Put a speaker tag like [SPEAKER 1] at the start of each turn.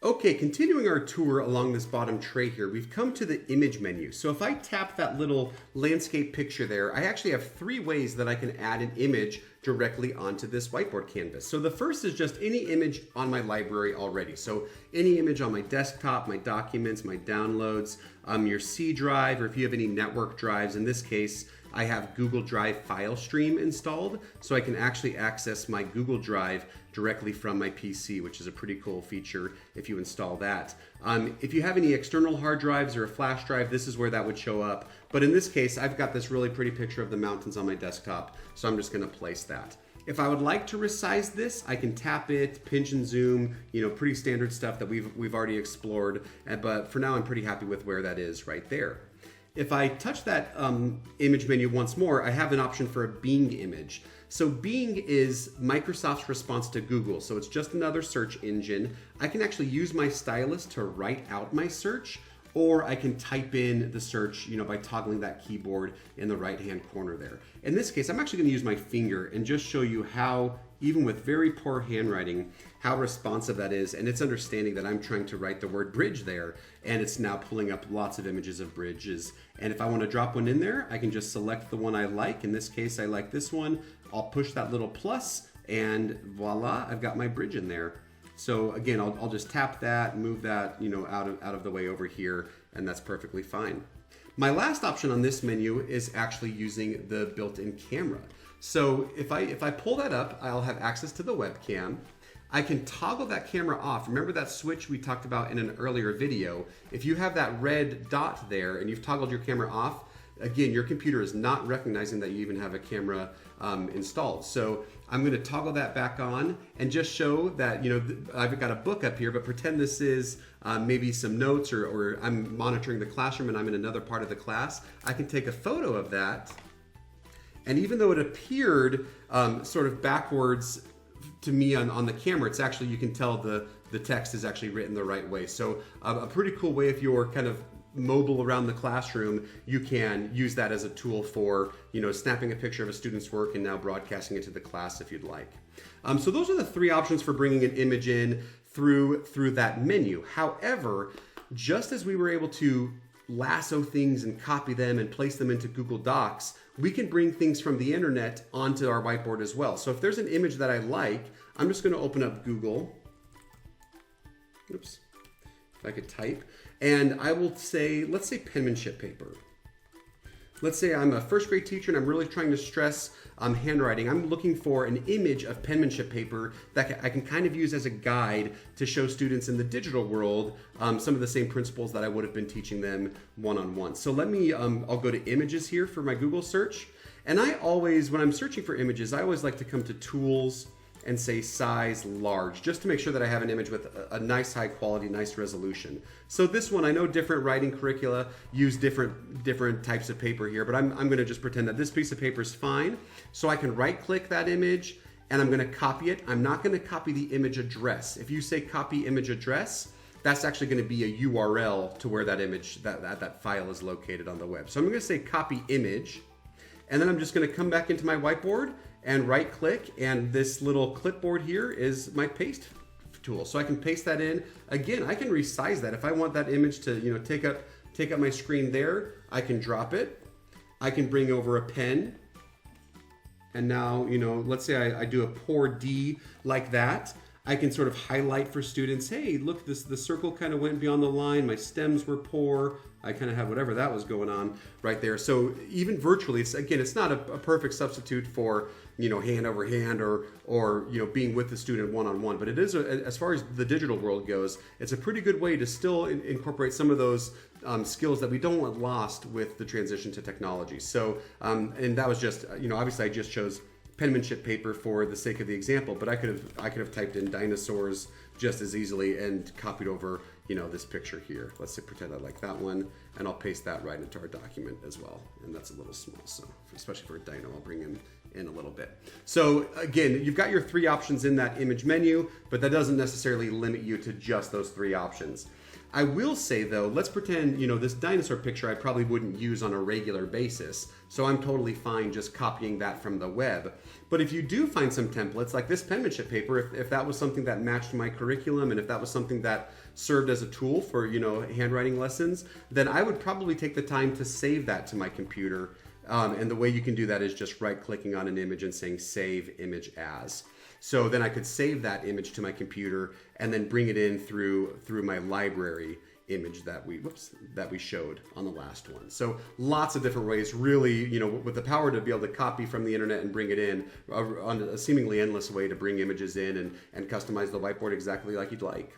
[SPEAKER 1] Okay, continuing our tour along this bottom tray here, we've come to the image menu. So if I tap that little landscape picture there, I actually have three ways that I can add an image directly onto this whiteboard canvas. So the first is just any image on my library already. So any image on my desktop, my documents, my downloads, your C drive, or if you have any network drives. In this case, I have Google Drive file stream installed, so I can actually access my Google Drive directly from my PC, which is a pretty cool feature if you install that. If you have any external hard drives or a flash drive, this is where that would show up. But in this case, I've got this really pretty picture of the mountains on my desktop, so I'm just gonna place that. If I would like to resize this, I can tap it, pinch and zoom, pretty standard stuff that we've already explored, but for now I'm pretty happy with where that is right there. If I touch that image menu once more, I have an option for a Bing image. So Bing is Microsoft's response to Google. So it's just another search engine. I can actually use my stylus to write out my search, or I can type in the search, by toggling that keyboard in the right-hand corner there. In this case, I'm actually gonna use my finger and just show you how, even with very poor handwriting, how responsive that is. And it's understanding that I'm trying to write the word bridge there, and it's now pulling up lots of images of bridges. And if I want to drop one in there, I can just select the one I like. In this case, I like this one. I'll push that little plus, and voila, I've got my bridge in there. So again, I'll just tap that, move that, out of the way over here, and that's perfectly fine. My last option on this menu is actually using the built-in camera. So if I pull that up, I'll have access to the webcam. I can toggle that camera off. Remember that switch we talked about in an earlier video? If you have that red dot there and you've toggled your camera off, again, your computer is not recognizing that you even have a camera installed. So I'm gonna toggle that back on and just show that, I've got a book up here, but pretend this is maybe some notes or I'm monitoring the classroom and I'm in another part of the class. I can take a photo of that. And even though it appeared sort of backwards to me on the camera, it's actually, you can tell the text is actually written the right way. So a pretty cool way if you're kind of mobile around the classroom, you can use that as a tool for, snapping a picture of a student's work and now broadcasting it to the class if you'd like. So those are the three options for bringing an image in through that menu. However, just as we were able to lasso things and copy them and place them into Google Docs, we can bring things from the internet onto our whiteboard as well. So if there's an image that I like, I'm just gonna open up Google. Oops, if I could type. And I will say, let's say penmanship paper. Let's say I'm a first grade teacher and I'm really trying to stress handwriting. I'm looking for an image of penmanship paper that I can kind of use as a guide to show students in the digital world some of the same principles that I would have been teaching them one-on-one. So let me, I'll go to images here for my Google search. And I always, when I'm searching for images, I always like to come to tools and say size large, just to make sure that I have an image with a nice high quality, nice resolution. So this one, I know different writing curricula use different types of paper here, but I'm gonna just pretend that this piece of paper is fine. So I can right click that image and I'm gonna copy it. I'm not gonna copy the image address. If you say copy image address, that's actually gonna be a URL to where that image, that file is located on the web. So I'm gonna say copy image, and then I'm just gonna come back into my whiteboard and right click, and this little clipboard here is my paste tool. So I can paste that in. Again, I can resize that. If I want that image to take up my screen there, I can drop it. I can bring over a pen. And now, let's say I do a poor D like that. I can sort of highlight for students, hey, look, the circle kind of went beyond the line, my stems were poor, I kind of have whatever that was going on right there. So even virtually, it's not a perfect substitute for, hand over hand or being with the student one-on-one, but it is, as far as the digital world goes, it's a pretty good way to still incorporate some of those skills that we don't want lost with the transition to technology. So, and that was just, obviously I just chose penmanship paper for the sake of the example, but I could have typed in dinosaurs just as easily and copied over, this picture here. Let's say pretend I like that one, and I'll paste that right into our document as well. And that's a little small, so especially for a dino, I'll bring him in a little bit. So again, you've got your three options in that image menu, but that doesn't necessarily limit you to just those three options. I will say though, let's pretend, you know, this dinosaur picture I probably wouldn't use on a regular basis. So I'm totally fine just copying that from the web. But if you do find some templates like this penmanship paper, if that was something that matched my curriculum and if that was something that served as a tool for, you know, handwriting lessons, then I would probably take the time to save that to my computer. And the way you can do that is just right-clicking on an image and saying Save Image As. So then I could save that image to my computer and then bring it in through my library image that we showed on the last one. So lots of different ways, really, you know, with the power to be able to copy from the internet and bring it in on a seemingly endless way to bring images in and customize the whiteboard exactly like you'd like.